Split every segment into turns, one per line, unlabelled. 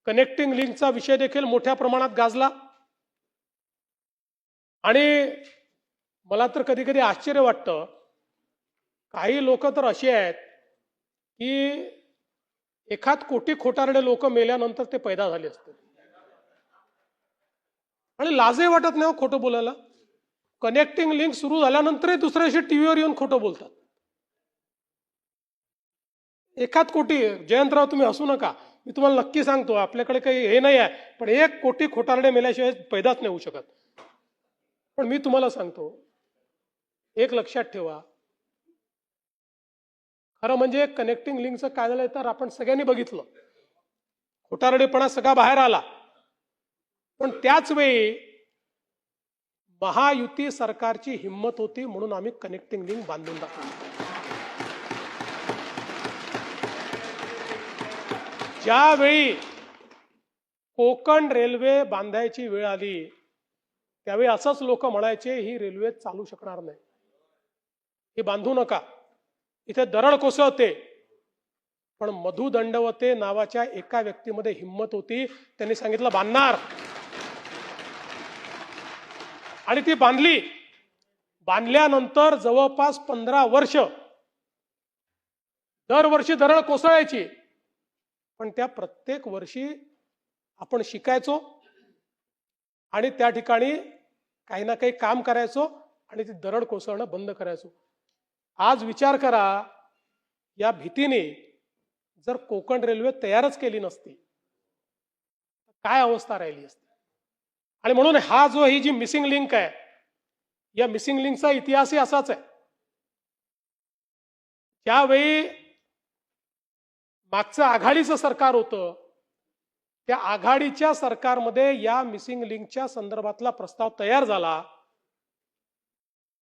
Connecting लिंकचा विषय देखील मोठ्या प्रमाणात गाजला आणि मला तर कधी कधी आश्चर्य वाटतं, काही लोक तर असे आहेत की एखाद कोटी खोटारडे लोक मेल्यानंतर ते पैदा झाले असते आणि लाजही वाटत नाही खोटं बोलायला. कनेक्टिंग लिंक सुरू झाल्यानंतरही दुसऱ्या दिवशी टीव्हीवर येऊन खोटं बोलतात. एखाद कोटी, जयंतराव तुम्ही हसू नका, मी तुम्हाला नक्की सांगतो आपल्याकडे काही हे नाही आहे, पण 1 कोटी खोटारडे मेल्याशिवाय पैदाच नाही होऊ शकत. पण मी तुम्हाला सांगतो, एक लक्षात ठेवा, खरं म्हणजे कनेक्टिंग लिंकचं काय झालंय तर आपण सगळ्यांनी बघितलं, खोटारडेपणा सगळा बाहेर आला. पण त्याच वेळी महायुती सरकारची हिंमत होती म्हणून आम्ही कनेक्टिंग लिंक बांधून दाखवली. ज्यावेळी कोकण रेल्वे बांधायची वेळ आली त्यावेळी असंच लोक म्हणायचे ही रेल्वे चालू शकणार नाही, ही बांधू नका, इथे दरड कोसळते. पण मधु दंडवते नावाच्या एका व्यक्तीमध्ये हिंमत होती, त्यांनी सांगितलं बांधणार, आणि ती बांधली. बांधल्यानंतर जवळपास 15 वर्ष दरवर्षी दरड कोसळायची, पण त्या प्रत्येक वर्षी आपण शिकायचो आणि त्या ठिकाणी काही ना काही काम करायचो आणि ती दरड कोसळणं बंद करायचो. आज विचार करा, या भीतीने जर कोकण रेल्वे तयारच केली नसती काय अवस्था राहिली असती. आणि म्हणून ही जी मिसिंग लिंक आहे, या मिसिंग लिंकचा इतिहासही असाच आहे. ज्यावेळी मागचं आघाडीचं सरकार होतं, त्या आघाडीच्या सरकारमध्ये या मिसिंग लिंकच्या संदर्भातला प्रस्ताव तयार झाला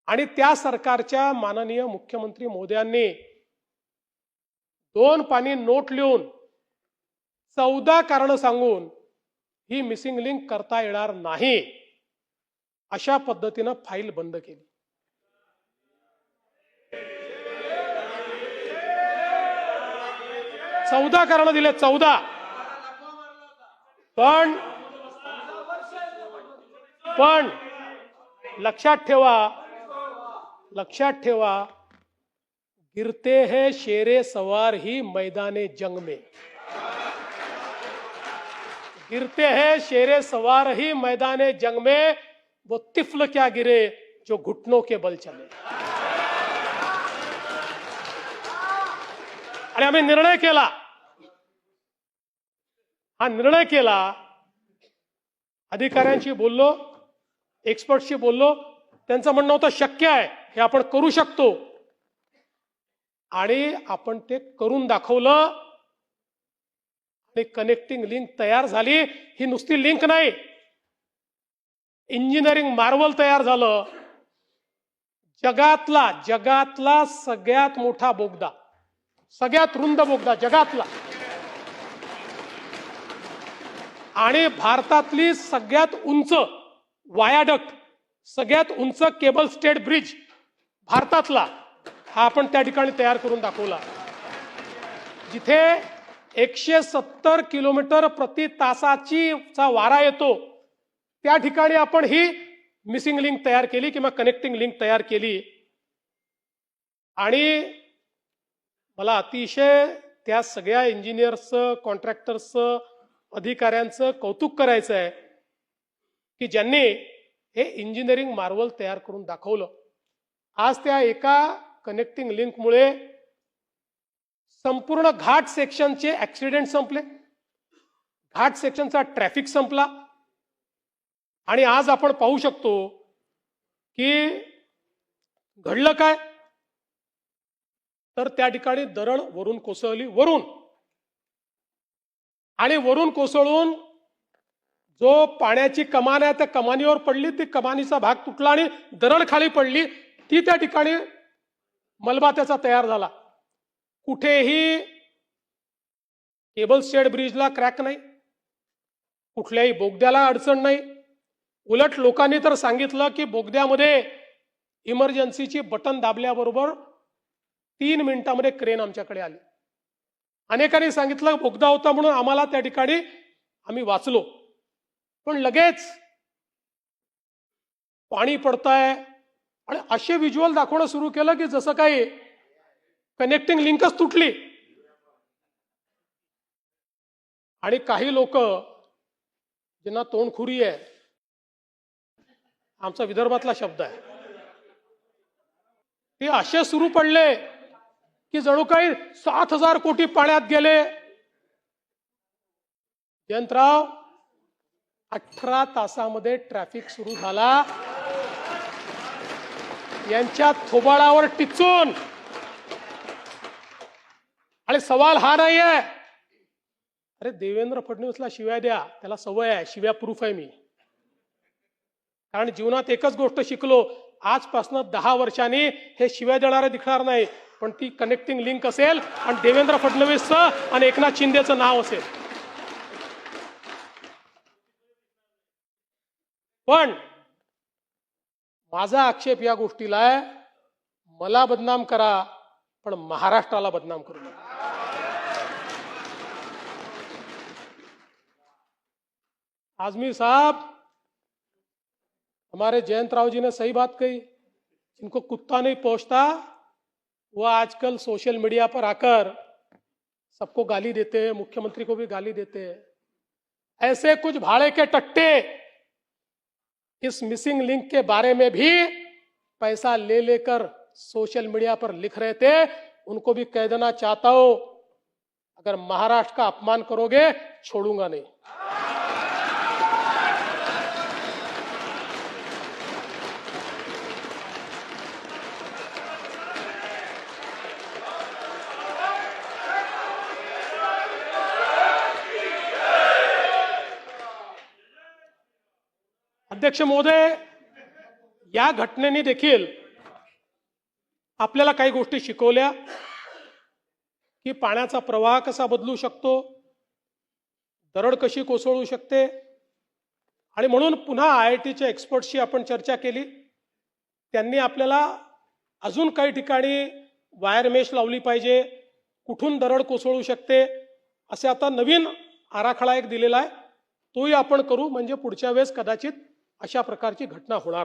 आणि त्या सरकारच्या माननीय मुख्यमंत्री महोदयांनी 2 पानी नोट लिहून 14 कारण सांगून ही मिसिंग लिंक करता येणार नाही अशा पद्धतीनं फाईल बंद केली. चौदा कारण दिले, 14. पण लक्षात ठेवा, गिरते हैं शेरे सवार ही मैदाने जंग में, गिरते हैं शेरे सवार ही मैदाने जंग में, वो तिफल क्या गिरे जो घुटनों के बल चले. आणि आम्ही निर्णय केला, हा निर्णय केला, अधिकाऱ्यांशी बोललो, एक्सपर्टशी बोललो, त्यांचं म्हणणं होतं शक्य आहे, हे आपण करू शकतो, आणि आपण ते करून दाखवलं आणि कनेक्टिंग लिंक तयार झाली. ही नुसती लिंक नाही, इंजिनिअरिंग मार्वल तयार झालं. जगातला सगळ्यात मोठा बोगदा, सगळ्यात रुंद बोगदा जगातला, आणि भारतातली सगळ्यात उंच वायाडक्ट, सगळ्यात उंच केबल स्टेड ब्रिज भारतातला, हा आपण त्या ठिकाणी तयार करून दाखवला. जिथे 170 किलोमीटर प्रति तासाचा वारा येतो, त्या ठिकाणी आपण ही मिसिंग लिंक तयार केली किंवा कनेक्टिंग लिंक तयार केली. आणि मला अतिशय त्या सगळ्या इंजिनियर्सचं, कॉन्ट्रॅक्टर्सचं, अधिकाऱ्यांचं कौतुक करायचं आहे की ज्यांनी हे इंजिनिअरिंग मार्वल तयार करून दाखवलं. आज त्या एका कनेक्टिंग लिंकमुळे संपूर्ण घाट सेक्शनचे ऍक्सिडेंट संपले, घाट सेक्शनचा ट्रॅफिक संपला. आणि आज आपण पाहू शकतो की घडलं काय, तर त्या ठिकाणी दरड वरून कोसळली, आणि वरून कोसळून जो पाण्याची कमान आहे त्या कमानीवर पडली, ती कमानीचा भाग तुटला आणि दरड खाली पडली. ती त्या ठिकाणी मलबा त्याचा तयार झाला. कुठेही केबल स्टेड ब्रिजला क्रॅक नाही, कुठल्याही बोगद्याला अडचण नाही. उलट लोकांनी तर सांगितलं की बोगद्यामध्ये इमर्जन्सीची बटन दाबल्याबरोबर 3 मिनिटांमध्ये क्रेन आमच्याकडे आली. अनेकांनी सांगितलं बोगदा होता म्हणून आम्हाला त्या ठिकाणी आम्ही वाचलो, पण लगेच पाणी पडतंय आणि असे व्हिज्युअल दाखवणं सुरू केलं की जसं काही कनेक्टिंग लिंकच तुटली. आणि काही लोक ज्यांना तोंडखुरी आहे, आमचा विदर्भातला शब्द आहे, ते असे सुरू पडले की जणू काही 7,000 कोटी पाण्यात गेले. जयंतराव, 18 तासामध्ये ट्रॅफिक सुरू झाला. यांच्या थोबाडावर टिचून. आणि सवाल हा नाहीये, अरे देवेंद्र फडणवीसला शिव्या द्या, त्याला सवय आहे, शिव्या प्रूफ आहे मी. कारण जीवनात एकच गोष्ट शिकलो, आजपासून 10 वर्षांनी हे शिव्या देणारे दिसणार नाही, पण ती कनेक्टिंग लिंक असेल आणि देवेंद्र फडणवीसचं आणि एकनाथ शिंदेचं नाव असेल. पण माझा आक्षेप या गोष्टीला आहे, मला बदनाम करा पण महाराष्ट्राला बदनाम करू नका. आजमी साहब, हमारे जयंत राव जी ने सही बात कही, जिनको कुत्ता नहीं पहुंचता वो आजकल सोशल मीडिया पर आकर सबको गाली देते हैं, मुख्यमंत्री को भी गाली देते हैं. ऐसे कुछ भाड़े के टट्टे इस मिसिंग लिंक के बारे में भी पैसा ले लेकर सोशल मीडिया पर लिख रहे थे. उनको भी कह देना चाहता हूं, अगर महाराष्ट्र का अपमान करोगे छोड़ूंगा नहीं. अध्यक्ष महोदय, या घटनेने देखील आपल्याला काही गोष्टी शिकवल्या की पाण्याचा प्रवाह कसा बदलू शकतो, दरड कशी कोसळू शकते. आणि म्हणून पुन्हा IITच्या एक्सपर्टशी आपण चर्चा केली. त्यांनी आपल्याला अजून काही ठिकाणी वायर मेश लावली पाहिजे, कुठून दरड कोसळू शकते, असे आता नवीन आराखडा एक दिलेला आहे, तोही आपण करू, म्हणजे पुढच्या वेळेस कदाचित अशा प्रकारची घटना होणार